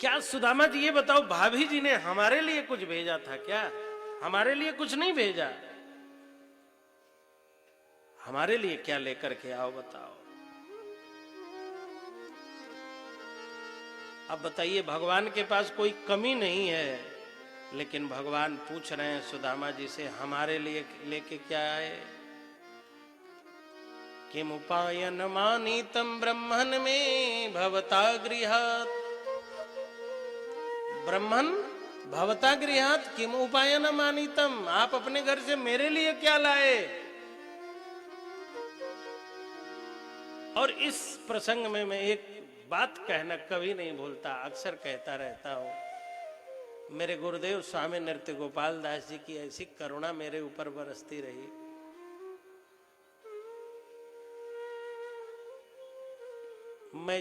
क्या सुदामा जी ये बताओ, भाभी जी ने हमारे लिए कुछ भेजा था क्या? हमारे लिए कुछ नहीं भेजा। हमारे लिए क्या लेकर के आओ बताओ। अब बताइए, भगवान के पास कोई कमी नहीं है, लेकिन भगवान पूछ रहे हैं सुदामा जी से, हमारे लिए लेके क्या आए? किम उपायन मानीतम ब्रह्मन में भवता गृहात। ब्रह्मन भवता गृहात किम उपायन मानीतम, आप अपने घर से मेरे लिए क्या लाए? और इस प्रसंग में मैं एक बात कहना कभी नहीं भूलता, अक्सर कहता रहता हूं। मेरे गुरुदेव स्वामी नृत्य गोपाल दास जी की ऐसी करुणा मेरे ऊपर बरसती रही। मैं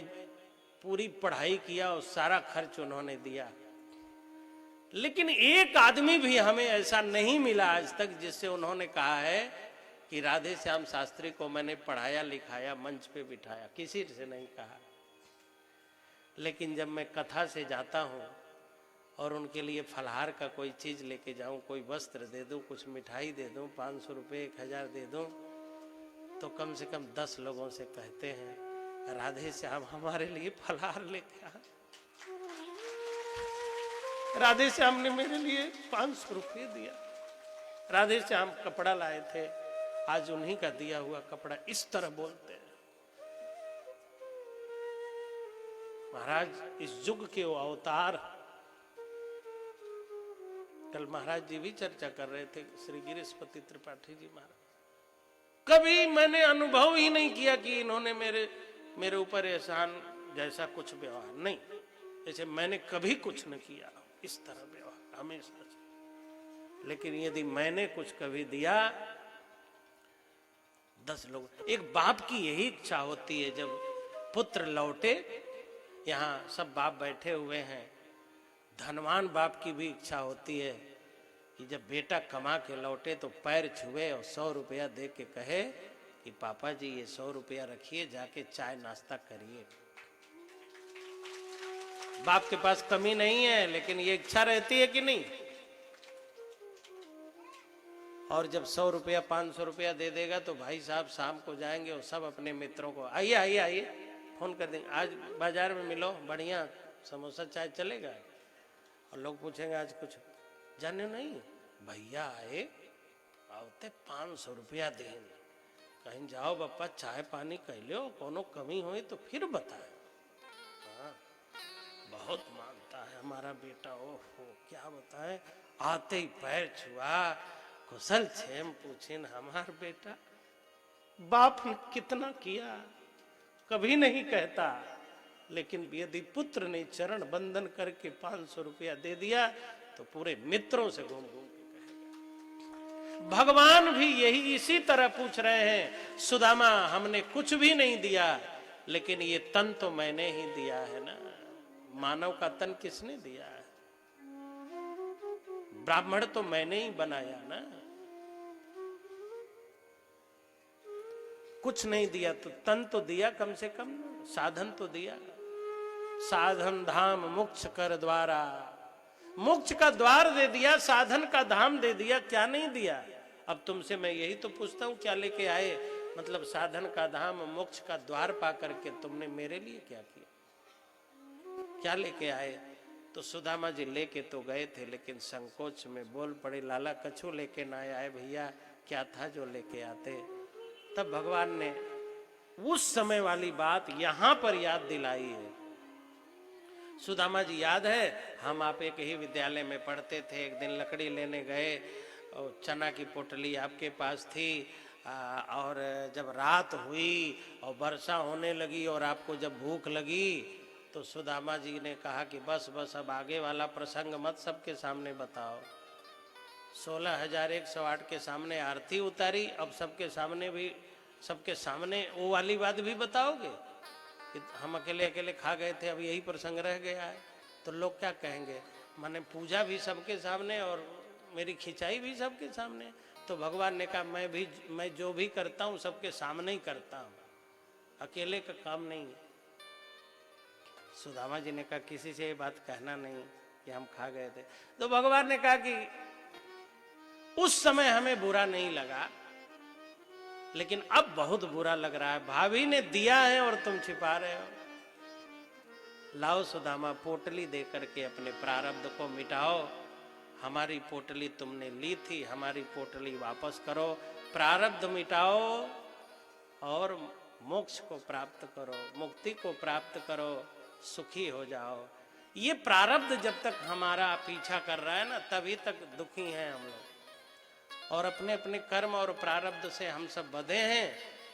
पूरी पढ़ाई किया और सारा खर्च उन्होंने दिया, लेकिन एक आदमी भी हमें ऐसा नहीं मिला आज तक जिससे उन्होंने कहा है कि राधे श्याम शास्त्री को मैंने पढ़ाया लिखाया, मंच पे बिठाया। किसी से नहीं कहा। लेकिन जब मैं कथा से जाता हूं और उनके लिए फलहार का कोई चीज लेके जाऊं, कोई वस्त्र दे दूं, कुछ मिठाई दे दूं, 500 रुपये 1000 दे दूं, तो कम से कम 10 लोगों से कहते हैं, राधे श्याम हमारे लिए फलहार लेके आ। राधे श्याम ने मेरे लिए 500 रुपये दिया। राधे श्याम कपड़ा लाए थे, आज उन्हीं का दिया हुआ कपड़ा। इस तरह बोलते हैं महाराज, इस युग के वो अवतार। कल महाराज जी भी चर्चा कर रहे थे, श्री गिरीशपति त्रिपाठी जी महाराज। कभी मैंने अनुभव ही नहीं किया कि इन्होंने मेरे ऊपर एहसान जैसा कुछ व्यवहार नहीं, जैसे मैंने कभी कुछ न किया इस तरह व्यवहार हमेशा से। लेकिन यदि मैंने कुछ कभी दिया, 10 लोग। एक बाप की यही इच्छा होती है, जब पुत्र लौटे, यहाँ सब बाप बैठे हुए हैं, धनवान बाप की भी इच्छा होती है कि जब बेटा कमा के लौटे तो पैर छुए और 100 रुपया दे के कहे कि पापा जी ये 100 रुपया रखिए, जाके चाय नाश्ता करिए। बाप के पास कमी नहीं है, लेकिन ये इच्छा रहती है कि नहीं? और जब 100 रुपया 500 रुपया दे देगा तो भाई साहब शाम को जाएंगे और सब अपने मित्रों को, आइए आइए आइए, फोन कर देंगे, आज बाजार में मिलो, बढ़िया समोसा चाय चलेगा। और लोग पूछेंगे आज कुछ जाने नहीं, भैया आए आवते 500 रुपया दें, कहीं जाओ बप्पा चाय पानी कह लो, कोनो कमी हो तो फिर बताए। हाँ, बहुत मानता है हमारा बेटा। ओहो क्या बताए, आते ही पैर छुआ, कुशल क्षेम पूछिन हमार बेटा। बाप ने कितना किया कभी नहीं कहता, लेकिन यदि पुत्र ने चरण बंदन करके 500 रुपया दे दिया तो पूरे मित्रों से घूम घूम के कहेगा। भगवान भी यही इसी तरह पूछ रहे हैं, सुदामा हमने कुछ भी नहीं दिया, लेकिन ये तन तो मैंने ही दिया है ना। मानव का तन किसने दिया है? ब्राह्मण तो मैंने ही बनाया ना। कुछ नहीं दिया तो तन तो दिया, कम से कम साधन तो दिया। साधन धाम मोक्ष कर द्वारा, मोक्ष का द्वार दे दिया, साधन का धाम दे दिया, क्या नहीं दिया? अब तुमसे मैं यही तो पूछता हूं, क्या लेके आए? मतलब साधन का धाम मोक्ष का द्वार पा करके तुमने मेरे लिए क्या किया? क्या लेके आए? तो सुदामा जी लेके तो गए थे, लेकिन संकोच में बोल पड़े, लाला कछु लेके ना आए भैया, क्या था जो लेके आते? तब भगवान ने उस समय वाली बात यहां पर याद दिलाई है। सुदामा जी याद है, हम आप एक ही विद्यालय में पढ़ते थे। एक दिन लकड़ी लेने गए और चना की पोटली आपके पास थी, और जब रात हुई और वर्षा होने लगी और आपको जब भूख लगी तो सुदामा जी ने कहा कि बस बस अब आगे वाला प्रसंग मत सबके सामने बताओ। 16,108 के सामने आरती उतारी, अब सबके सामने वो वाली बात भी बताओगे कि हम अकेले अकेले खा गए थे, अब यही प्रसंग रह गया है, तो लोग क्या कहेंगे? मैंने पूजा भी सबके सामने और मेरी खिंचाई भी सबके सामने। तो भगवान ने कहा मैं जो भी करता हूँ सबके सामने ही करता हूँ, अकेले का काम नहीं है। सुदामा जी ने कहा किसी से ये बात कहना नहीं कि हम खा गए थे। तो भगवान ने कहा कि उस समय हमें बुरा नहीं लगा, लेकिन अब बहुत बुरा लग रहा है। भाभी ने दिया है और तुम छिपा रहे हो। लाओ सुदामा, पोटली दे करके अपने प्रारब्ध को मिटाओ। हमारी पोटली तुमने ली थी, हमारी पोटली वापस करो, प्रारब्ध मिटाओ और मोक्ष को प्राप्त करो, मुक्ति को प्राप्त करो, सुखी हो जाओ। ये प्रारब्ध जब तक हमारा पीछा कर रहा है ना, तभी तक दुखी हैं हम लोग, और अपने अपने कर्म और प्रारब्ध से हम सब बंधे हैं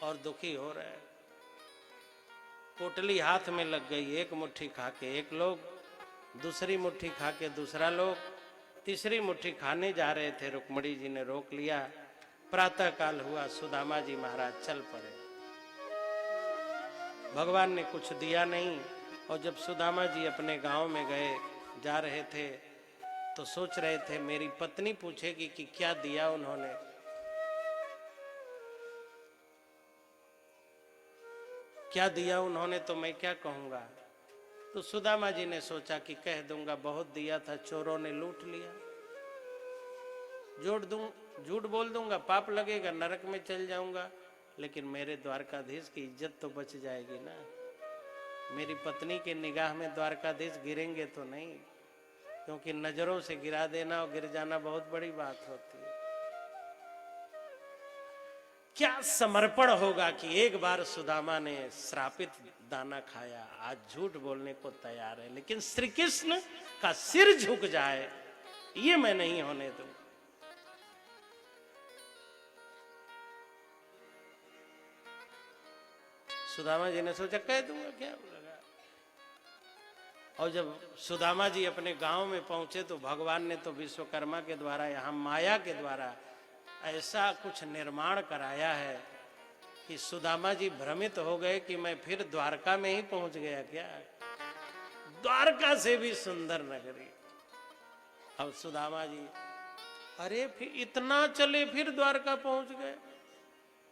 और दुखी हो रहे हैं। पोटली हाथ में लग गई, एक मुट्ठी खा के एक लोग, दूसरी मुट्ठी खा के दूसरा लोग, तीसरी मुट्ठी खाने जा रहे थे, रुक्मणी जी ने रोक लिया। प्रातः काल हुआ, सुदामा जी महाराज चल पड़े। भगवान ने कुछ दिया नहीं, और जब सुदामा जी अपने गांव में गए, जा रहे थे, तो सोच रहे थे मेरी पत्नी पूछेगी कि क्या दिया उन्होंने। क्या दिया उन्होंने तो मैं क्या कहूंगा। तो सुदामा जी ने सोचा कि कह दूंगा बहुत दिया था, चोरों ने लूट लिया। झूठ बोल दूंगा, पाप लगेगा, नरक में चल जाऊंगा, लेकिन मेरे द्वारकाधीश की इज्जत तो बच जाएगी ना। मेरी पत्नी के निगाह में द्वारकाधीश गिरेंगे तो नहीं, क्योंकि नजरों से गिरा देना और गिर जाना बहुत बड़ी बात होती है। क्या समर्पण होगा कि एक बार सुदामा ने श्रापित दाना खाया, आज झूठ बोलने को तैयार है, लेकिन श्री कृष्ण का सिर झुक जाए ये मैं नहीं होने दूं। सुदामा जी ने सोचा कह दूंगा, क्या लगा। और जब सुदामा जी अपने गांव में पहुंचे तो भगवान ने तो विश्वकर्मा के द्वारा, यहाँ माया के द्वारा ऐसा कुछ निर्माण कराया है कि सुदामा जी भ्रमित हो गए कि मैं फिर द्वारका में ही पहुंच गया क्या। द्वारका से भी सुंदर नगरी। अब सुदामा जी, अरे फिर इतना चले फिर द्वारका पहुंच गए,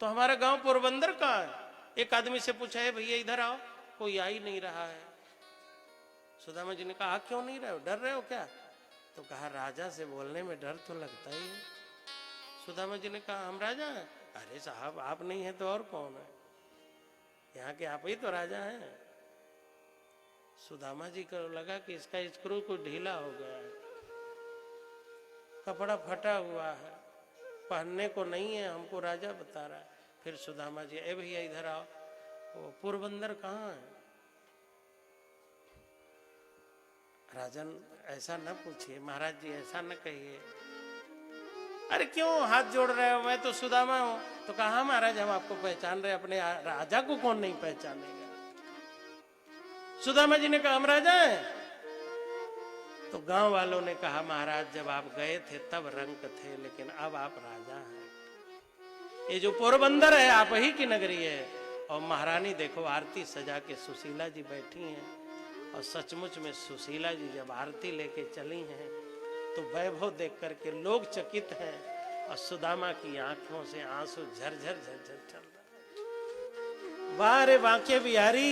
तो हमारा गांव पोरबंदर कहाँ है। एक आदमी से पूछा है भैया इधर आओ, कोई आ ही नहीं रहा है। सुदामा जी ने कहा क्यों नहीं रहे हो, डर रहे हो क्या। तो कहा राजा से बोलने में डर तो लगता ही है। सुदामा जी ने कहा हम राजा हैं। अरे साहब आप नहीं है तो और कौन है, यहाँ के आप ही तो राजा हैं। सुदामा जी को लगा कि इसका स्क्रू को ढीला हो गया है, कपड़ा फटा हुआ है, पहनने को नहीं है, हमको राजा बता रहा है। फिर सुदामा जी, ए भैया इधर आओ, वो पोरबंदर कहाँ है। राजन ऐसा न पूछिए, महाराज जी ऐसा न कहिए। अरे क्यों हाथ जोड़ रहे हो, मैं तो सुदामा हूं। तो कहा महाराज हम आपको पहचान रहे, अपने राजा को कौन नहीं पहचानेगा। सुदामा जी ने कहा हम राजा हैं। तो गांव वालों ने कहा महाराज जब आप गए थे तब रंक थे, लेकिन अब आप राजा हैं। ये जो पोरबंदर है आप ही की नगरी है। और महारानी देखो आरती सजा के सुशीला जी बैठी हैं, और सचमुच में सुशीला जी जब आरती लेके चली हैं तो वैभव देख करके लोग चकित हैं, और सुदामा की आंखों से आंसू झरझर झरझर चल रहा। वाह रे बांके बिहारी,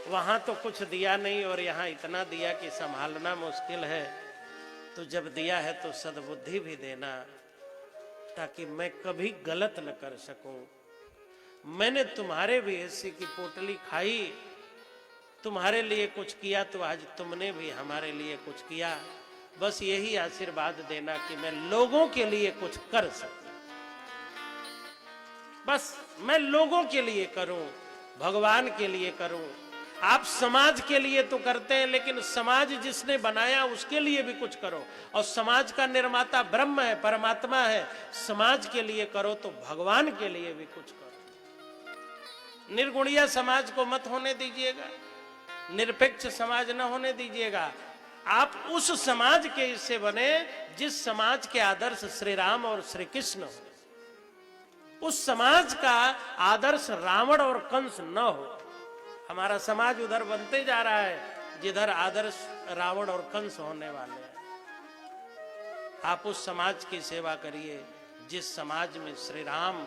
वहां तो कुछ दिया नहीं और यहाँ इतना दिया कि संभालना मुश्किल है। तो जब दिया है तो सद्बुद्धि भी देना, ताकि मैं कभी गलत न कर सकूं। मैंने तुम्हारे भी हिस्से की पोटली खाई, तुम्हारे लिए कुछ किया, तो आज तुमने भी हमारे लिए कुछ किया। बस यही आशीर्वाद देना कि मैं लोगों के लिए कुछ कर सकूं, बस मैं लोगों के लिए करूं, भगवान के लिए करूं। आप समाज के लिए तो करते हैं, लेकिन समाज जिसने बनाया उसके लिए भी कुछ करो। और समाज का निर्माता ब्रह्म है, परमात्मा है। समाज के लिए करो तो भगवान के लिए भी कुछ करो। निर्गुणिया समाज को मत होने दीजिएगा, निरपेक्ष समाज न होने दीजिएगा। आप उस समाज के हिस्से बने जिस समाज के आदर्श श्री राम और श्री कृष्ण हो। उस समाज का आदर्श रावण और कंस न हो। हमारा समाज उधर बनते जा रहा है जिधर आदर्श रावण और कंस होने वाले हैं। आप उस समाज की सेवा करिए जिस समाज में श्री राम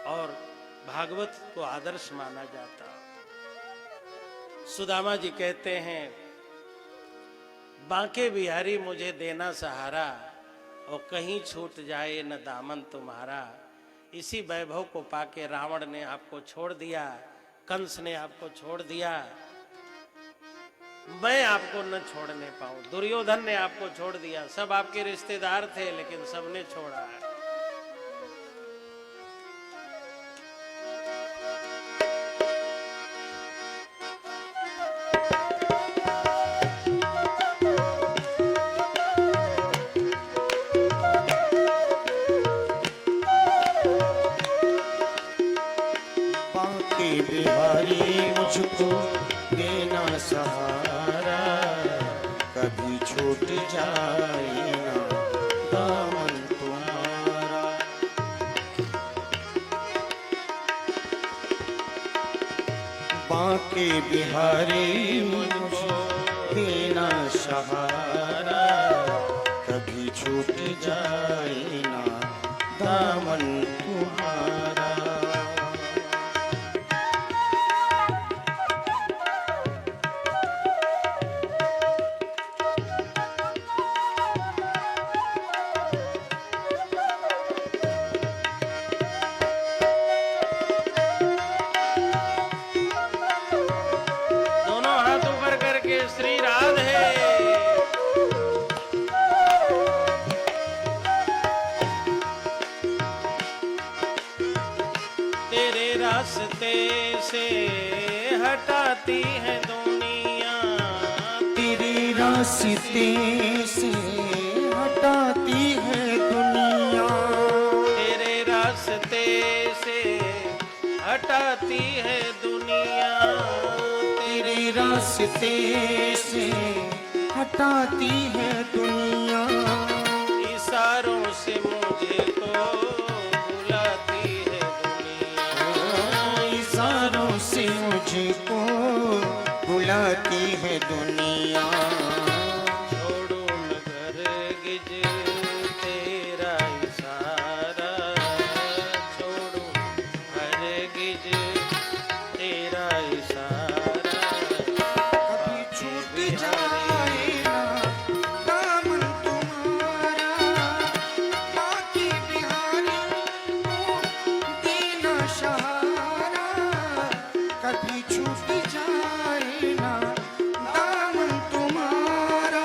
और भागवत को आदर्श माना जाता। सुदामा जी कहते हैं, बांके बिहारी मुझे देना सहारा, और कहीं छूट जाए न दामन तुम्हारा। इसी वैभव को पाके रावण ने आपको छोड़ दिया, कंस ने आपको छोड़ दिया, मैं आपको न छोड़ने पाऊं। दुर्योधन ने आपको छोड़ दिया, सब आपके रिश्तेदार थे लेकिन सबने छोड़ा। बांके बिहारी मुझको देना सहारा, कभी छूट जाए ना दामन तुम्हारा। बांके बिहारी मुझको देना सहारा, कभी छूट जाए ना दामन तुम्हारा। दोनों हाथ ऊपर करके श्री राधे। तेरे रास्ते से हटाती है दुनिया, तेरे रास्ते से हटाती है दुनिया, तेरे रास्ते से हटाती है दुनिया, तेरे रास्ते से हटाती है दुनिया। इशारों से मुझे को बुलाती है दुनिया, इशारों से मुझको बुलाती है दुनिया। छोड़ू नगर गिज तेरा इशारा, छोड़ू हर गिज तेरा इशारा। कभी छूट जाए ना दामन तुम्हारा, बांके बिहारी को देना सहारा, कभी छूट जाए ना दामन तुम्हारा।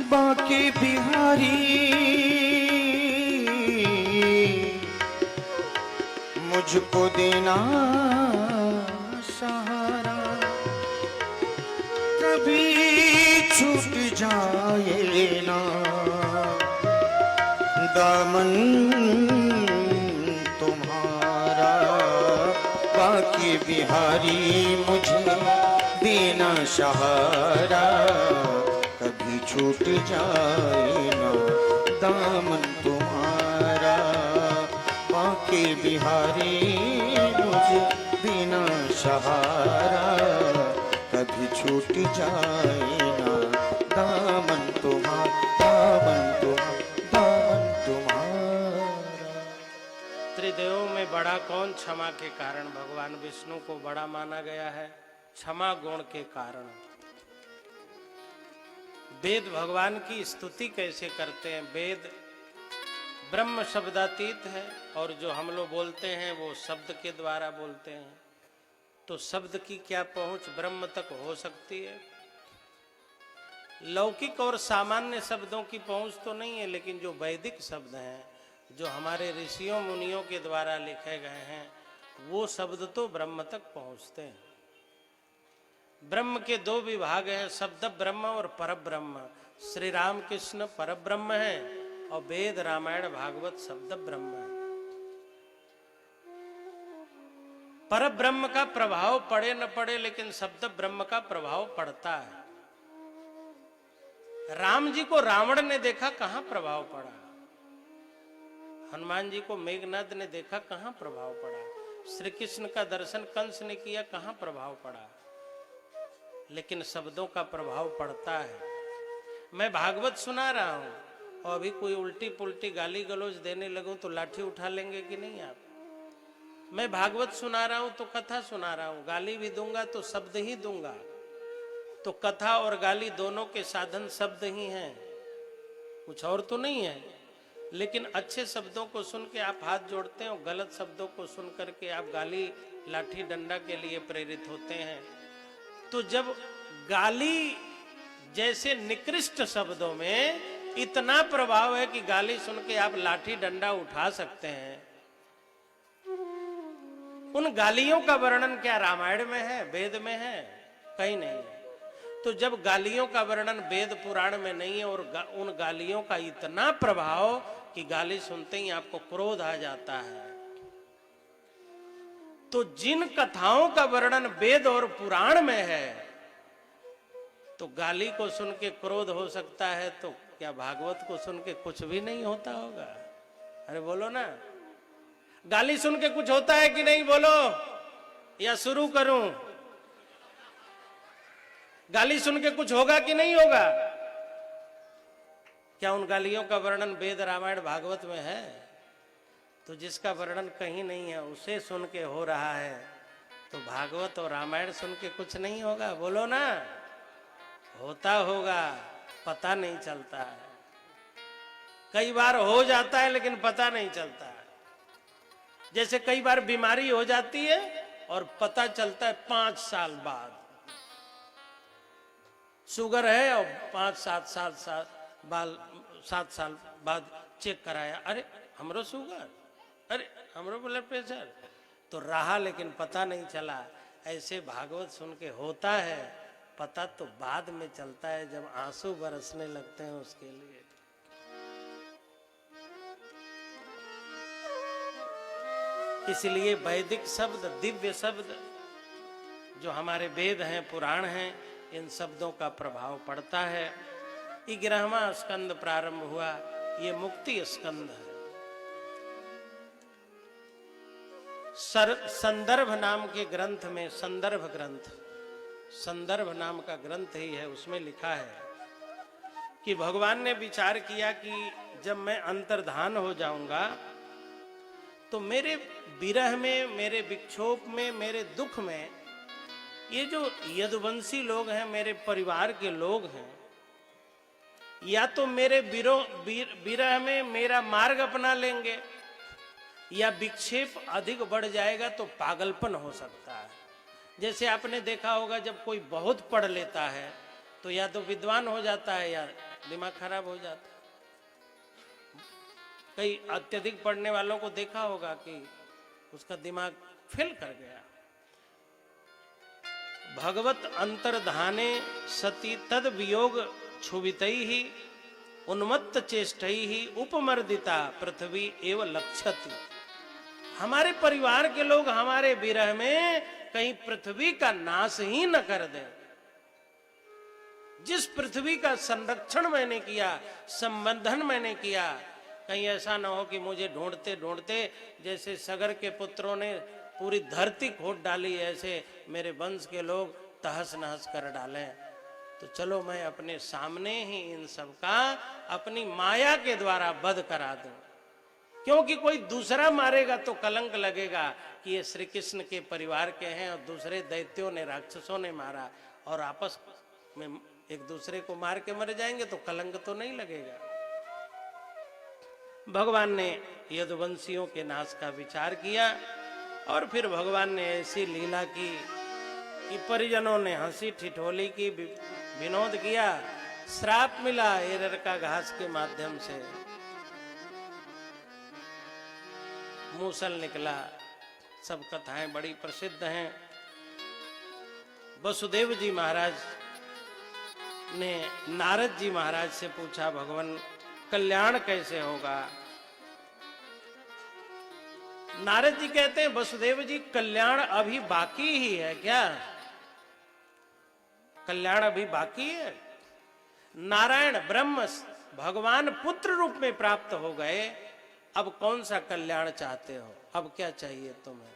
बांके बिहारी मुझको देना सहारा, कभी छूट जाए ना दामन तुम्हारा। बांके बिहारी मुझे देना सहारा, कभी छूट जाए ना दामन तुम्हारा। बांके बिहारी मुझे देना सहारा, कभी छूट जाए ना दामन तुम्हारा, दामन तुम्हारा, दामन तुम्हारा। त्रिदेवों में बड़ा कौन? क्षमा के कारण भगवान विष्णु को बड़ा माना गया है, क्षमा गुण के कारण। वेद भगवान की स्तुति कैसे करते हैं? वेद ब्रह्म शब्दातीत है, और जो हम लोग बोलते हैं वो शब्द के द्वारा बोलते हैं। तो शब्द की क्या पहुंच ब्रह्म तक हो सकती है? लौकिक और सामान्य शब्दों की पहुंच तो नहीं है, लेकिन जो वैदिक शब्द हैं, जो हमारे ऋषियों मुनियों के द्वारा लिखे गए हैं, वो शब्द तो ब्रह्म तक पहुंचते हैं। ब्रह्म के दो विभाग हैं, शब्द ब्रह्म और पर ब्रह्म। श्री राम कृष्ण पर ब्रह्म है, और वेद रामायण भागवत शब्द ब्रह्म है। पर ब्रह्म का प्रभाव पड़े न पड़े, लेकिन शब्द ब्रह्म का प्रभाव पड़ता है। राम जी को रावण ने देखा, कहां प्रभाव पड़ा। हनुमान जी को मेघनाद ने देखा, कहां प्रभाव पड़ा। श्री कृष्ण का दर्शन कंस ने किया, कहां प्रभाव पड़ा। लेकिन शब्दों का प्रभाव पड़ता है। मैं भागवत सुना रहा हूं और अभी कोई उल्टी पुल्टी गाली गलौज देने लगूं तो लाठी उठा लेंगे कि नहीं आप। मैं भागवत सुना रहा हूं तो कथा सुना रहा हूं, गाली भी दूंगा तो शब्द ही दूंगा। तो कथा और गाली दोनों के साधन शब्द ही हैं, कुछ और तो नहीं है। लेकिन अच्छे शब्दों को सुन के आप हाथ जोड़ते हैं और गलत शब्दों को सुन करके आप गाली लाठी डंडा के लिए प्रेरित होते हैं। तो जब गाली जैसे निकृष्ट शब्दों में इतना प्रभाव है कि गाली सुन के आप लाठी डंडा उठा सकते हैं, उन गालियों का वर्णन क्या रामायण में है, वेद में है? कहीं नहीं है। तो जब गालियों का वर्णन वेद पुराण में नहीं है और उन गालियों का इतना प्रभाव कि गाली सुनते ही आपको क्रोध आ जाता है, तो जिन कथाओं का वर्णन वेद और पुराण में है, तो गाली को सुन के क्रोध हो सकता है, तो क्या भागवत को सुन के कुछ भी नहीं होता होगा? अरे बोलो ना, गाली सुन के कुछ होता है कि नहीं? बोलो, या शुरू करूं? गाली सुन के कुछ होगा कि नहीं होगा? क्या उन गालियों का वर्णन वेद रामायण भागवत में है? तो जिसका वर्णन कहीं नहीं है उसे सुन के हो रहा है, तो भागवत और रामायण सुन के कुछ नहीं होगा? बोलो ना, होता होगा, पता नहीं चलता है। कई बार हो जाता है लेकिन पता नहीं चलता है। जैसे कई बार बीमारी हो जाती है और पता चलता है 5 साल बाद। शुगर है और 7 साल बाद चेक कराया, अरे हमरो शुगर, अरे हमरो ब्लड प्रेशर, तो रहा लेकिन पता नहीं चला। ऐसे भागवत सुन के होता है, पता तो बाद में चलता है जब आंसू बरसने लगते हैं उसके लिए। इसलिए वैदिक शब्द, दिव्य शब्द जो हमारे वेद हैं, पुराण हैं, इन शब्दों का प्रभाव पड़ता है। 11वां स्कंद प्रारंभ हुआ, ये मुक्ति स्कंद है। संदर्भ नाम के ग्रंथ में, संदर्भ ग्रंथ, संदर्भ नाम का ग्रंथ ही है, उसमें लिखा है कि भगवान ने विचार किया कि जब मैं अंतर्धान हो जाऊंगा तो मेरे विरह में, मेरे विक्षोभ में, मेरे दुख में, ये जो यदुवंशी लोग हैं, मेरे परिवार के लोग हैं, या तो मेरे विरह में मेरा मार्ग अपना लेंगे, या विक्षेप अधिक बढ़ जाएगा तो पागलपन हो सकता है। जैसे आपने देखा होगा, जब कोई बहुत पढ़ लेता है तो या तो विद्वान हो जाता है या दिमाग खराब हो जाता है। कई अत्यधिक पढ़ने वालों को देखा होगा कि उसका दिमाग फेल कर गया। भगवत अंतर्धाने सती तद वियोग क्षुभितई ही उन्मत्त चेष्टई ही उपमर्दिता पृथ्वी एवं लक्षति। हमारे परिवार के लोग हमारे विरह में कहीं पृथ्वी का नाश ही न कर दे। जिस पृथ्वी का संरक्षण मैंने किया, संवर्धन मैंने किया, कहीं ऐसा ना हो कि मुझे ढूंढते ढूंढते जैसे सगर के पुत्रों ने पूरी धरती खोद डाली, ऐसे मेरे वंश के लोग तहस नहस कर डालें। तो चलो मैं अपने सामने ही इन सब का अपनी माया के वध वध करा दूं, क्योंकि कोई दूसरा मारेगा तो कलंक लगेगा कि ये श्री कृष्ण के परिवार के हैं और दूसरे दैत्यों ने, राक्षसों ने मारा, और आपस में एक दूसरे को मार के मर जाएंगे तो कलंक तो नहीं लगेगा। भगवान ने यदुवंशियों के नाश का विचार किया और फिर भगवान ने ऐसी लीला की कि परिजनों ने हंसी ठिठोली की, विनोद किया, श्राप मिला एरर का घास के माध्यम से, मूसल निकला। सब कथाएं बड़ी प्रसिद्ध हैं। वसुदेव जी महाराज ने नारद जी महाराज से पूछा, भगवान कल्याण कैसे होगा? नारद जी कहते हैं वसुदेव जी कल्याण अभी बाकी ही है क्या? कल्याण अभी बाकी है। नारायण ब्रह्म भगवान पुत्र रूप में प्राप्त हो गए, अब कौन सा कल्याण चाहते हो? अब क्या चाहिए तुम्हें?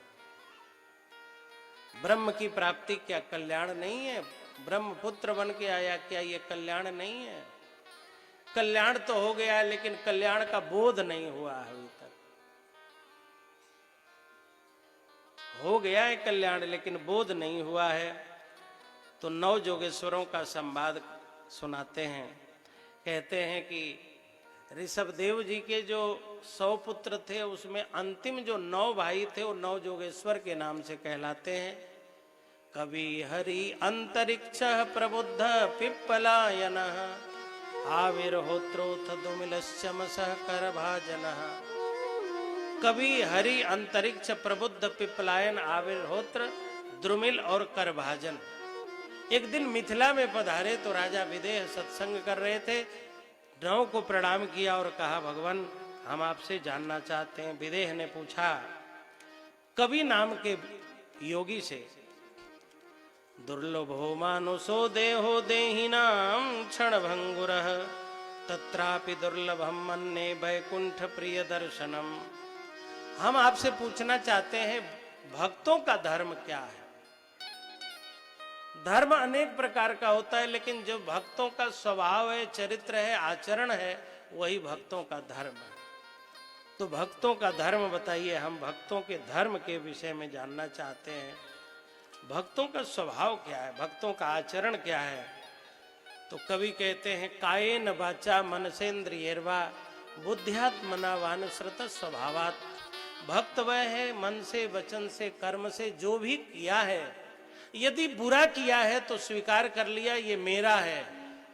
ब्रह्म की प्राप्ति क्या कल्याण नहीं है? ब्रह्म पुत्र बन के आया, क्या ये कल्याण नहीं है? कल्याण तो हो गया लेकिन कल्याण का बोध नहीं हुआ अभी तक। हो गया है कल्याण लेकिन बोध नहीं हुआ है। तो 9 जोगेश्वरों का संवाद सुनाते हैं। कहते हैं कि ऋषभदेव जी के जो 100 पुत्र थे उसमें अंतिम जो 9 भाई थे वो 9 जोगेश्वर के नाम से कहलाते हैं। कवि हरि अंतरिक्ष प्रबुद्ध पिप्पलायन आविर्होत्रोथ दुमिलश्चमस कर भाजन। कवि हरि अंतरिक्ष प्रबुद्ध पिप्पलायन आविर्होत्र द्रुमिल और करभाजन। एक दिन मिथिला में पधारे तो राजा विदेह सत्संग कर रहे थे। 9 को प्रणाम किया और कहा भगवान हम आपसे जानना चाहते हैं। विदेह ने पूछा कवि नाम के योगी से, दुर्लभो मानुषो देहो देहिनाम क्षण भंगुरः तत्रापि दुर्लभम मन्ये वैकुंठ प्रिय दर्शनम। हम आपसे पूछना चाहते हैं भक्तों का धर्म क्या है? धर्म अनेक प्रकार का होता है लेकिन जो भक्तों का स्वभाव है, चरित्र है, आचरण है, वही भक्तों का धर्म है। तो भक्तों का धर्म बताइए। हम भक्तों के धर्म के विषय में जानना चाहते हैं। भक्तों का स्वभाव क्या है, भक्तों का आचरण क्या है? तो कवि कहते हैं कायेन वाचा मनसेन्द्रियैर्वा बुद्ध्यात्मना वानुसृत स्वभावात्। भक्त वह है मन से, वचन से, कर्म से जो भी किया है, यदि बुरा किया है तो स्वीकार कर लिया ये मेरा है,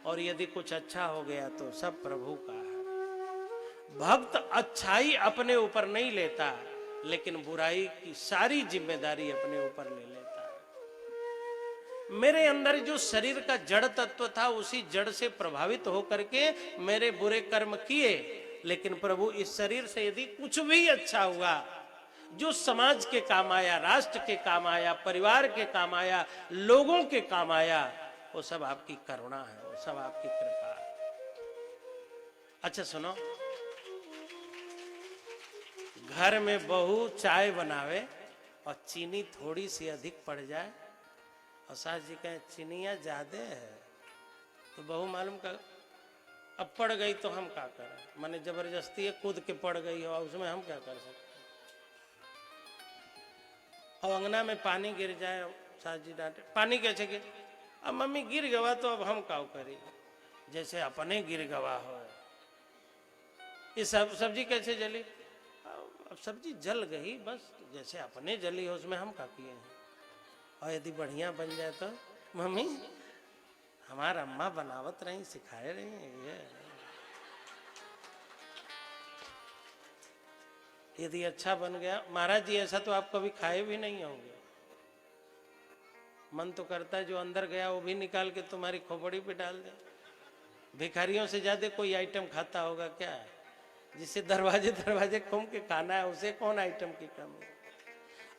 और यदि कुछ अच्छा हो गया तो सब प्रभु का है। भक्त अच्छाई अपने ऊपर नहीं लेता लेकिन बुराई की सारी जिम्मेदारी अपने ऊपर ले लेता है। मेरे अंदर जो शरीर का जड़ तत्व था उसी जड़ से प्रभावित होकर के मेरे बुरे कर्म किए, लेकिन प्रभु इस शरीर से यदि कुछ भी अच्छा हुआ जो समाज के काम आया, राष्ट्र के काम आया, परिवार के काम आया, लोगों के काम आया, वो सब आपकी करुणा है, वो सब आपकी कृपा है। अच्छा सुनो, घर में बहू चाय बनावे और चीनी थोड़ी सी अधिक पड़ जाए और सास जी कहें चीनियाँ ज्यादा है, तो बहू मालूम कर अब पड़ गई तो हम क्या करें? माने जबरदस्ती है, कूद के पड़ गई हो, उसमें हम क्या कर सकते? और अंगना में पानी गिर जाए, सास जी डांटे पानी कैसे गिर? अब मम्मी गिर गवा तो अब हम क्या करें? जैसे अपने गिर गवा हो। ये सब्जी कैसे जली? अब सब्जी जल गई बस, जैसे अपने जली हो उसमें हम क्या किए हैं? और यदि बढ़िया बन जाए तो मम्मी हमारा अम्मा बनावत रही, सिखाए रही है। यदि अच्छा बन गया, महाराज जी ऐसा तो आप कभी खाए भी नहीं होंगे। मन तो करता है जो अंदर गया वो भी निकाल के तुम्हारी खोपड़ी पे डाल दे। भिखारियों से ज्यादा कोई आइटम खाता होगा क्या? जिसे दरवाजे दरवाजे घूम के खाना है उसे कौन आइटम की कमी?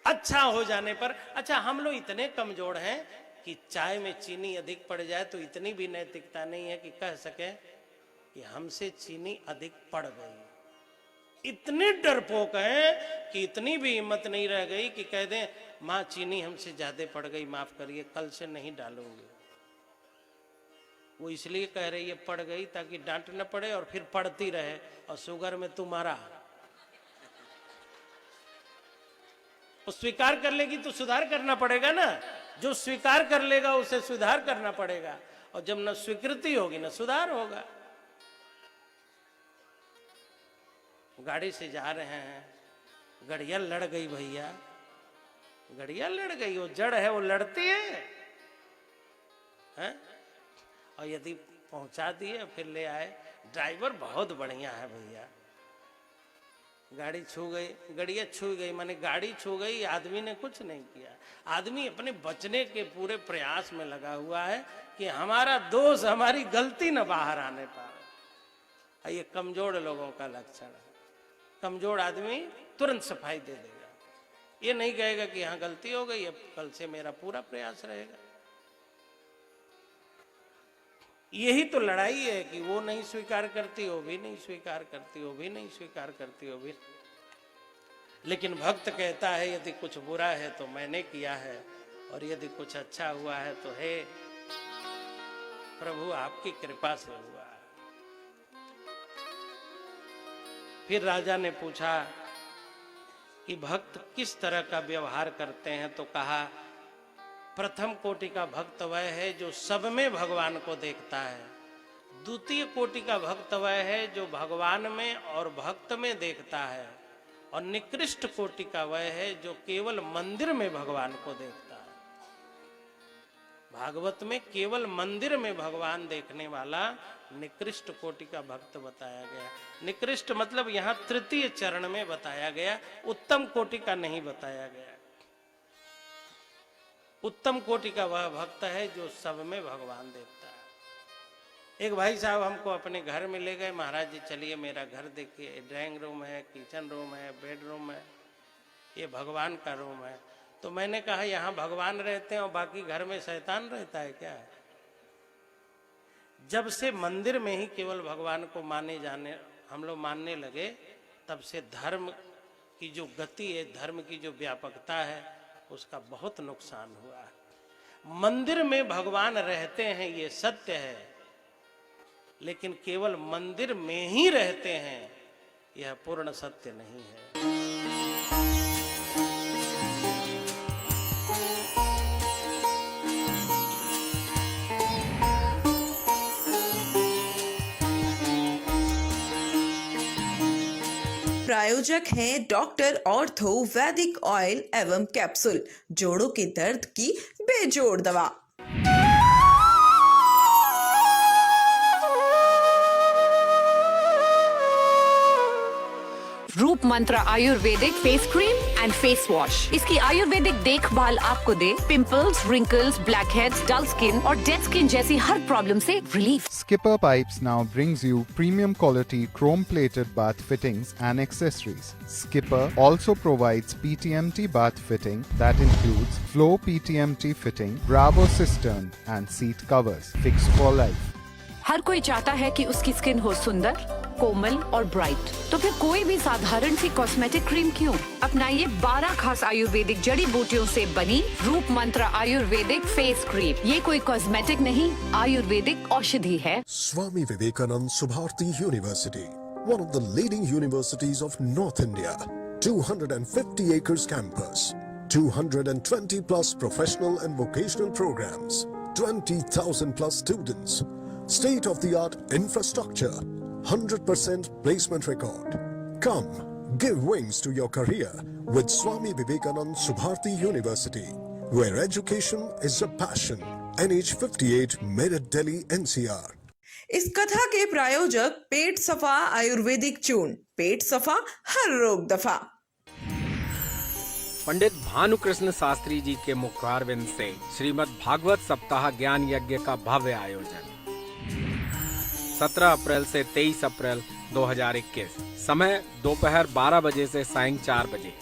अच्छा हो जाने पर, अच्छा हम लोग इतने कमजोर हैं कि चाय में चीनी अधिक पड़ जाए तो इतनी भी नैतिकता नहीं है कि कह सके कि हमसे चीनी अधिक पड़ गई। इतने डरपोक हैं कि इतनी भी हिम्मत नहीं रह गई कि कह दें माँ चीनी हमसे ज्यादा पड़ गई, माफ करिए, कल से नहीं डालूंगी। वो इसलिए कह रही है पड़ गई ताकि डांट न पड़े और फिर पड़ती रहे, और शुगर में तुम्हारा वो स्वीकार कर लेगी तो सुधार करना पड़ेगा ना। जो स्वीकार कर लेगा उसे सुधार करना पड़ेगा, और जब न स्वीकृति होगी न सुधार होगा। गाड़ी से जा रहे हैं, गड़िया लड़ गई भैया, गड़िया लड़ गई, वो जड़ है वो लड़ती है? और यदि पहुंचा दिए फिर ले आए, ड्राइवर बहुत बढ़िया है भैया, गाड़ी छू गई, गड़िया छू गई, माने गाड़ी छू गई, आदमी ने कुछ नहीं किया। आदमी अपने बचने के पूरे प्रयास में लगा हुआ है कि हमारा दोष, हमारी गलती न बाहर आने पाए। ये कमजोर लोगों का लक्षण है। कमजोर आदमी तुरंत सफाई दे देगा। ये नहीं कहेगा कि यहाँ गलती हो गई, अब कल से मेरा पूरा प्रयास रहेगा। यही तो लड़ाई है कि वो नहीं स्वीकार करती, वो भी नहीं स्वीकार करती, वो भी नहीं स्वीकार करती, वो भी। लेकिन भक्त कहता है यदि कुछ बुरा है तो मैंने किया है, और यदि कुछ अच्छा हुआ है तो हे प्रभु आपकी कृपा से हुआ है। फिर राजा ने पूछा कि भक्त किस तरह का व्यवहार करते हैं, तो कहा प्रथम कोटि का भक्त वह है जो सब में भगवान को देखता है, द्वितीय कोटि का भक्त वह है जो भगवान में और भक्त में देखता है, और निकृष्ट कोटि का वह है जो केवल मंदिर में भगवान को देखता है। भागवत में केवल मंदिर में भगवान देखने वाला निकृष्ट कोटि का भक्त बताया गया। निकृष्ट मतलब यहाँ तृतीय चरण में बताया गया, उत्तम कोटि का नहीं बताया गया। उत्तम कोटि का वह भक्त है जो सब में भगवान देखता है। एक भाई साहब हमको अपने घर में ले गए, महाराज जी चलिए मेरा घर देखिए, ड्राइंग रूम है, किचन रूम है, बेडरूम है, ये भगवान का रूम है। तो मैंने कहा यहाँ भगवान रहते हैं और बाकी घर में शैतान रहता है क्या? जब से मंदिर में ही केवल भगवान को हम लोग मानने लगे, तब से धर्म की जो गति है, धर्म की जो व्यापकता है, उसका बहुत नुकसान हुआ है। मंदिर में भगवान रहते हैं ये सत्य है, लेकिन केवल मंदिर में ही रहते हैं यह पूर्ण सत्य नहीं है। प्रायोजक हैं डॉक्टर ऑर्थो वैदिक ऑयल एवं कैप्सूल, जोड़ों के दर्द की बेजोड़ दवा। रूप मंत्र आयुर्वेदिक face cream and face wash. इसकी आयुर्वेदिक देखभाल आपको दे pimples, wrinkles, blackheads, dull skin और डेड स्किन जैसी हर प्रॉब्लम से relief. Skipper Pipes now brings you premium quality chrome-plated bath fittings and accessories. Skipper also provides PTMT bath fitting that includes flow PTMT fitting, Bravo cistern and seat covers. Fixed for life. हर कोई चाहता है कि उसकी skin हो सुंदर, कोमल और bright, तो फिर कोई भी साधारण सी कॉस्मेटिक क्रीम क्यों? अपनाइए 12 खास आयुर्वेदिक जड़ी बूटियों से बनी रूप मंत्र आयुर्वेदिक फेस क्रीम। ये कोई कॉस्मेटिक नहीं, आयुर्वेदिक औषधि है। Swami Vivekanand Subharti University, one of the leading universities of North India. 250 acres campus, 220 plus professional and vocational programs, 20,000 plus students, state-of-the-art infrastructure, 100% placement record. Come, give wings to your career with Swami Vivekanand Subharti University, where education is a passion. NH 58, Meerut, Delhi, NCR. इस कथा के प्रायोजक पेट सफा आयुर्वेदिक चूर्ण, पेट सफा हर रोग दफा। पंडित भानुकृष्ण शास्त्री जी के मुखारविंद से श्रीमद् भागवत सप्ताह ज्ञान यज्ञ का भव्य आयोजन 17 अप्रैल से 23 अप्रैल 2021। समय दोपहर 12 बजे से सायं 4 बजे।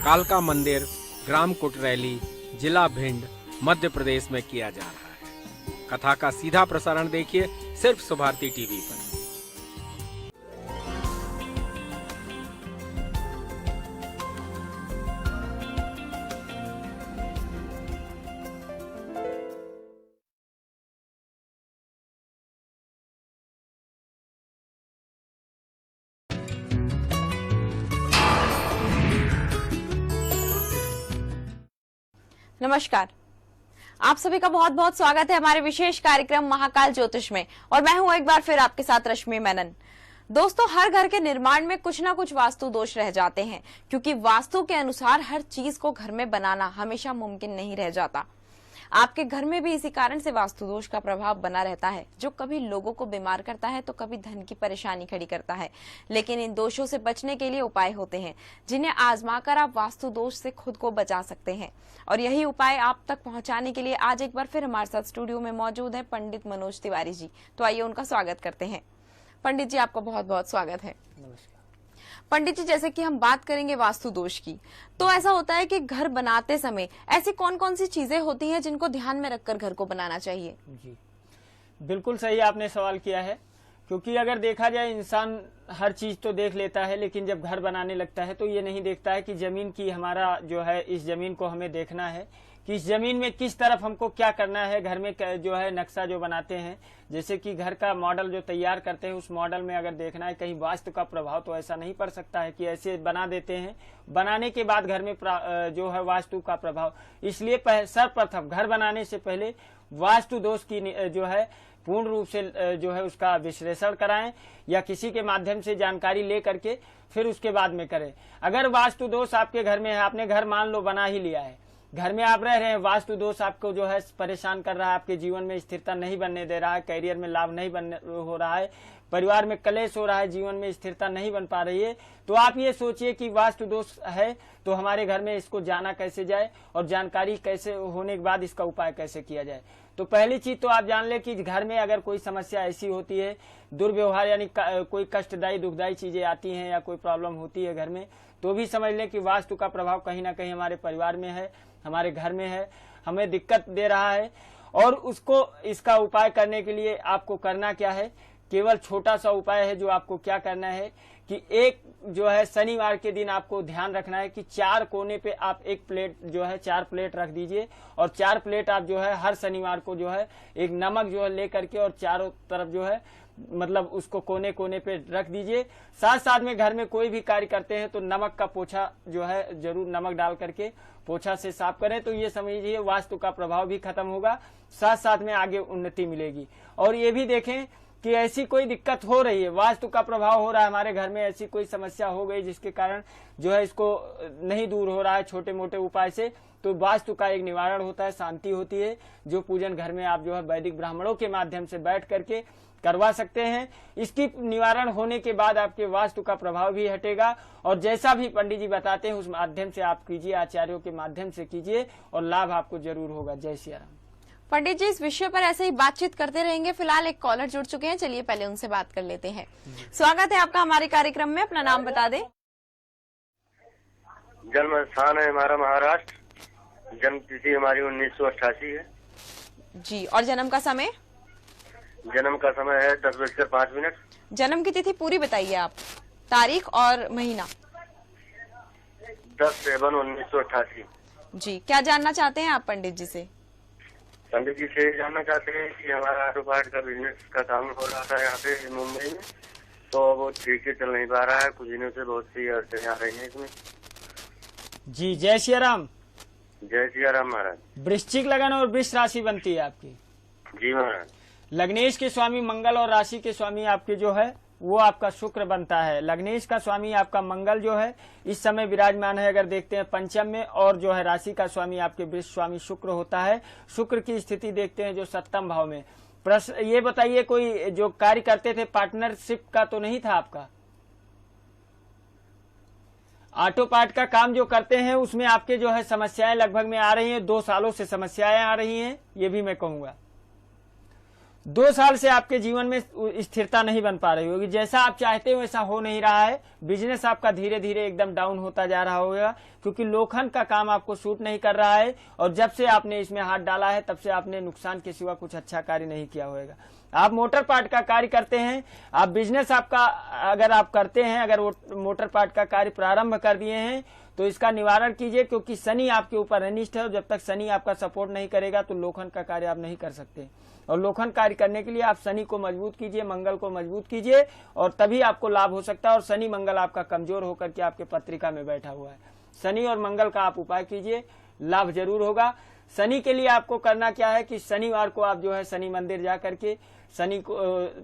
कालका मंदिर, ग्राम कुटरैली, जिला भिंड, मध्य प्रदेश में किया जा रहा है। कथा का सीधा प्रसारण देखिए सिर्फ सुभारती टीवी पर। नमस्कार, आप सभी का बहुत बहुत स्वागत है हमारे विशेष कार्यक्रम महाकाल ज्योतिष में, और मैं हूं एक बार फिर आपके साथ रश्मि मेनन। दोस्तों, हर घर के निर्माण में कुछ ना कुछ वास्तु दोष रह जाते हैं, क्योंकि वास्तु के अनुसार हर चीज को घर में बनाना हमेशा मुमकिन नहीं रह जाता। आपके घर में भी इसी कारण से वास्तु दोष का प्रभाव बना रहता है, जो कभी लोगों को बीमार करता है तो कभी धन की परेशानी खड़ी करता है। लेकिन इन दोषों से बचने के लिए उपाय होते हैं, जिन्हें आजमाकर आप वास्तु दोष से खुद को बचा सकते हैं। और यही उपाय आप तक पहुंचाने के लिए आज एक बार फिर हमारे साथ स्टूडियो में मौजूद है पंडित मनोज तिवारी जी। तो आइए उनका स्वागत करते हैं। पंडित जी, आपका बहुत बहुत स्वागत है। पंडित जी, जैसे कि हम बात करेंगे वास्तु दोष की, तो ऐसा होता है कि घर बनाते समय ऐसी कौन कौन सी चीजें होती हैं जिनको ध्यान में रखकर घर को बनाना चाहिए? जी, बिल्कुल सही आपने सवाल किया है, क्योंकि अगर देखा जाए इंसान हर चीज तो देख लेता है, लेकिन जब घर बनाने लगता है तो ये नहीं देखता है कि जमीन की हमारा जो है, इस जमीन को हमें देखना है कि इस जमीन में किस तरफ हमको क्या करना है। घर में जो है नक्शा जो बनाते हैं, जैसे कि घर का मॉडल जो तैयार करते हैं, उस मॉडल में अगर देखना है कहीं वास्तु का प्रभाव तो ऐसा नहीं पड़ सकता है कि ऐसे बना देते हैं, बनाने के बाद घर में जो है वास्तु का प्रभाव। इसलिए सर्वप्रथम घर बनाने से पहले वास्तु दोष की जो है पूर्ण रूप से जो है उसका विश्लेषण कराएं या किसी के माध्यम से जानकारी ले करके फिर उसके बाद में करें। अगर वास्तु दोष आपके घर में है, आपने घर मान लो बना ही लिया है, घर में आप रह रहे हैं, वास्तु दोष आपको जो है परेशान कर रहा है, आपके जीवन में स्थिरता नहीं बनने दे रहा है, करियर में लाभ नहीं हो रहा है, परिवार में कलेश हो रहा है, जीवन में स्थिरता नहीं बन पा रही है, तो आप ये सोचिए कि वास्तु दोष है तो हमारे घर में इसको जाना कैसे जाए और जानकारी कैसे होने के बाद इसका उपाय कैसे किया जाए। तो पहली चीज तो आप जान ले कि घर में अगर कोई समस्या ऐसी होती है, दुर्व्यवहार यानी कोई कष्टदायी दुखदायी चीजें आती हैं या कोई प्रॉब्लम होती है घर में, तो भी समझ लें कि वास्तु का प्रभाव कहीं ना कहीं हमारे परिवार में है, हमारे घर में है, हमें दिक्कत दे रहा है। और उसको इसका उपाय करने के लिए आपको करना क्या है, केवल छोटा सा उपाय है जो आपको क्या करना है कि एक जो है शनिवार के दिन आपको ध्यान रखना है कि 4 कोने पे आप एक प्लेट जो है 4 प्लेट रख दीजिए और 4 प्लेट आप जो है हर शनिवार को जो है एक नमक जो है ले करके और चारों तरफ जो है मतलब उसको कोने कोने पे रख दीजिए। साथ साथ में घर में कोई भी कार्य करते हैं तो नमक का पोछा जो है जरूर नमक डाल करके पोछा से साफ करें, तो ये समझिए वास्तु का प्रभाव भी खत्म होगा, साथ साथ में आगे उन्नति मिलेगी। और ये भी देखें कि ऐसी कोई दिक्कत हो रही है, वास्तु का प्रभाव हो रहा है हमारे घर में, ऐसी कोई समस्या हो गई जिसके कारण जो है इसको नहीं दूर हो रहा है छोटे मोटे उपाय से, तो वास्तु का एक निवारण होता है, शांति होती है, जो पूजन घर में आप जो है वैदिक ब्राह्मणों के माध्यम से बैठ करके करवा सकते हैं। इसकी निवारण होने के बाद आपके वास्तु का प्रभाव भी हटेगा और जैसा भी पंडित जी बताते हैं उस माध्यम से आप कीजिए, आचार्यों के माध्यम से कीजिए और लाभ आपको जरूर होगा। जय श्री राम। पंडित जी, इस विषय पर ऐसे ही बातचीत करते रहेंगे। फिलहाल एक कॉलर जुड़ चुके हैं, चलिए पहले उनसे बात कर लेते हैं। स्वागत है आपका हमारे कार्यक्रम में, अपना नाम बता दें। जन्म स्थान है हमारा महाराष्ट्र, जन्म तिथि हमारी 1988 है जी, और जन्म का समय? जन्म का समय है 10:05। जन्म की तिथि पूरी बताइए आप, तारीख और महीना। 10/7/1988। जी, क्या जानना चाहते हैं आप पंडित जी से? पंडित जी से जानना चाहते हैं कि हमारा ऑटो पार्ट का बिजनेस का काम हो रहा था यहाँ पे मुंबई में, तो वो ठीक से चल नहीं पा रहा है, कुछ दिनों से बहुत सी अड़चने आ रही है इसमें। जी, जय श्री राम। जय श्री राम महाराज। वृश्चिक लगन और वृष राशि बनती है आपकी। जी महाराज। लग्नेश के स्वामी मंगल और राशि के स्वामी आपके जो है वो आपका शुक्र बनता है। लग्नेश का स्वामी आपका मंगल जो है इस समय विराजमान है, अगर देखते हैं पंचम में, और जो है राशि का स्वामी आपके वृष स्वामी शुक्र होता है। शुक्र की स्थिति देखते हैं जो 7वें भाव में। प्रश्न ये बताइए, कोई जो कार्य करते थे पार्टनरशिप का तो नहीं था आपका? ऑटो पार्ट का काम जो करते हैं उसमें आपके जो है समस्याएं लगभग में आ रही हैं, 2 सालों से समस्याएं आ रही हैं, ये भी मैं कहूंगा। 2 साल से आपके जीवन में स्थिरता नहीं बन पा रही होगी, जैसा आप चाहते हो वैसा हो नहीं रहा है। बिजनेस आपका धीरे धीरे एकदम डाउन होता जा रहा होगा, क्योंकि लोखंड का काम आपको सूट नहीं कर रहा है और जब से आपने इसमें हाथ डाला है तब से आपने नुकसान के सिवा कुछ अच्छा कार्य नहीं किया होगा। आप मोटर पार्ट का कार्य करते हैं, आप बिजनेस आपका अगर आप करते हैं, अगर मोटर पार्ट का कार्य प्रारंभ कर दिए हैं तो इसका निवारण कीजिए, क्योंकि शनि आपके ऊपर अनिष्ट है और जब तक शनि आपका सपोर्ट नहीं करेगा तो लोखंड का कार्य आप नहीं कर सकते। और लोखंड कार्य करने के लिए आप शनि को मजबूत कीजिए, मंगल को मजबूत कीजिए और तभी आपको लाभ हो सकता है। और शनि मंगल आपका कमजोर होकर के आपके पत्रिका में बैठा हुआ है, शनि और मंगल का आप उपाय कीजिए, लाभ जरूर होगा। शनि के लिए आपको करना क्या है कि शनिवार को आप जो है शनि मंदिर जा करके, शनि को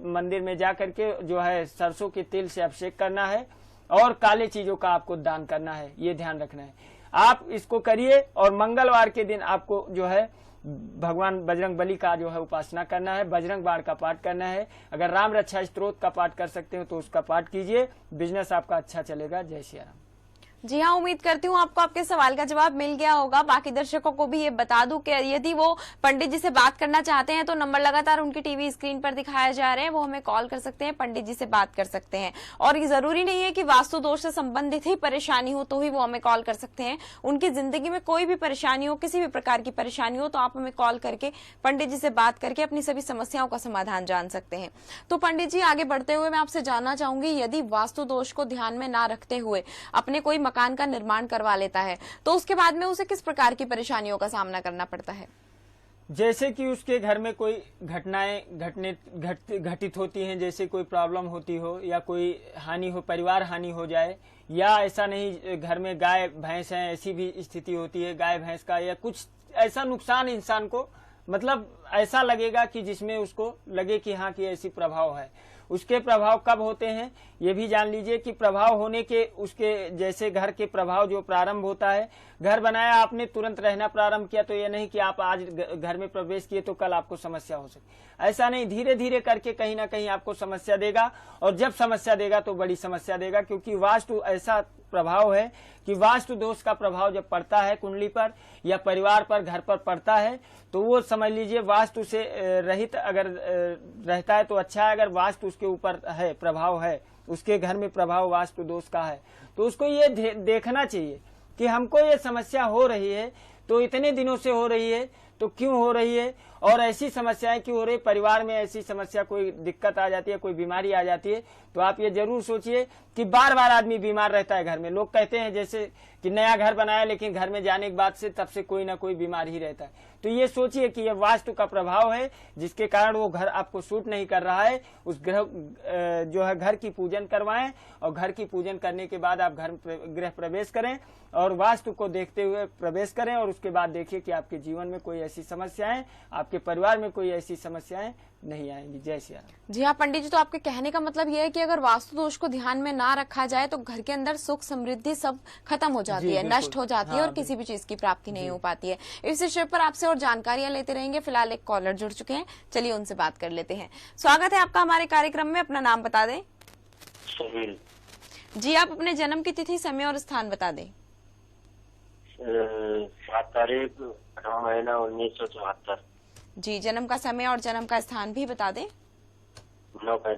मंदिर में जा करके जो है सरसों के तेल से अभिषेक करना है और काले चीजों का आपको दान करना है, ये ध्यान रखना है। आप इसको करिए और मंगलवार के दिन आपको जो है भगवान बजरंग बली का जो है उपासना करना है, बजरंग बाण का पाठ करना है। अगर राम रक्षा स्तोत्र का पाठ कर सकते हो तो उसका पाठ कीजिए, बिजनेस आपका अच्छा चलेगा। जय श्री राम। जी हाँ, उम्मीद करती हूँ आपको आपके सवाल का जवाब मिल गया होगा। बाकी दर्शकों को भी ये बता दूं कि यदि वो पंडित जी से बात करना चाहते हैं तो नंबर लगातार उनकी टीवी स्क्रीन पर दिखाया जा रहे हैं, वो हमें कॉल कर सकते हैं, पंडित जी से बात कर सकते हैं। और ये जरूरी नहीं है कि वास्तु दोष से संबंधित ही परेशानी हो तो ही वो हमें कॉल कर सकते हैं। उनकी जिंदगी में कोई भी परेशानी हो, किसी भी प्रकार की परेशानी हो, तो आप हमें कॉल करके पंडित जी से बात करके अपनी सभी समस्याओं का समाधान जान सकते हैं। तो पंडित जी, आगे बढ़ते हुए मैं आपसे जानना चाहूंगी, यदि वास्तु दोष को ध्यान में ना रखते हुए अपने कोई मकान का निर्माण करवा लेता है तो उसके बाद में उसे किस प्रकार की परेशानियों का सामना करना पड़ता है? जैसे कि उसके घर में कोई घटनाएं घटित होती हैं, जैसे कोई प्रॉब्लम होती हो या कोई हानि हो, परिवार हानि हो जाए, या ऐसा नहीं घर में गाय भैंस है, ऐसी भी स्थिति होती है गाय भैंस का, या कुछ ऐसा नुकसान इंसान को मतलब ऐसा लगेगा कि जिसमें उसको लगे कि हाँ कि ऐसी प्रभाव है। उसके प्रभाव कब होते हैं ये भी जान लीजिए कि प्रभाव होने के उसके जैसे घर के प्रभाव जो प्रारंभ होता है, घर बनाया आपने तुरंत रहना प्रारंभ किया तो ये नहीं कि आप आज घर में प्रवेश किए तो कल आपको समस्या हो सके, ऐसा नहीं, धीरे धीरे करके कहीं ना कहीं आपको समस्या देगा। और जब समस्या देगा तो बड़ी समस्या देगा, क्योंकि वास्तु ऐसा प्रभाव है कि वास्तु दोष का प्रभाव जब पड़ता है कुंडली पर या परिवार पर, घर पर पड़ता है तो वो समझ लीजिए वास्तु से रहित अगर रहता है तो अच्छा है। अगर वास्तु उसके ऊपर है, प्रभाव है, उसके घर में प्रभाव वास्तु दोष का है, तो उसको ये देखना चाहिए कि हमको ये समस्या हो रही है तो इतने दिनों से हो रही है तो क्यों हो रही है, और ऐसी समस्याएं क्यों हो रही, परिवार में ऐसी समस्या कोई दिक्कत आ जाती है, कोई बीमारी आ जाती है, तो आप ये जरूर सोचिए कि बार बार आदमी बीमार रहता है घर में। लोग कहते हैं जैसे कि नया घर बनाया लेकिन घर में जाने के बाद से तब से कोई ना कोई बीमार ही रहता है। तो ये सोचिए कि ये वास्तु का प्रभाव है जिसके कारण वो घर आपको सूट नहीं कर रहा है। उस ग्रह जो है घर की पूजन करवाएं और घर की पूजन करने के बाद आप घर गृह प्रवेश करें और वास्तु को देखते हुए प्रवेश करें, और उसके बाद देखिए कि आपके जीवन में कोई ऐसी समस्याएं, आपके परिवार में कोई ऐसी समस्याएं नहीं आएंगी। जय श्री राम। जी हाँ पंडित जी, तो आपके कहने का मतलब ये है कि अगर वास्तु दोष को ध्यान में ना रखा जाए तो घर के अंदर सुख समृद्धि सब खत्म हो जाती है, नष्ट हो जाती है और किसी भी चीज की प्राप्ति नहीं हो पाती है। इस विषय पर आपसे और जानकारियां लेते रहेंगे। फिलहाल एक कॉलर जुड़ चुके हैं, चलिए उनसे बात कर लेते हैं। स्वागत है आपका हमारे कार्यक्रम में, अपना नाम बता दें। सुनील जी, आप अपने जन्म की तिथि, समय और स्थान बता दें। 7 तारीख 8वां महीना 1974। जी, जन्म का समय और जन्म का स्थान भी बता दें। 9:45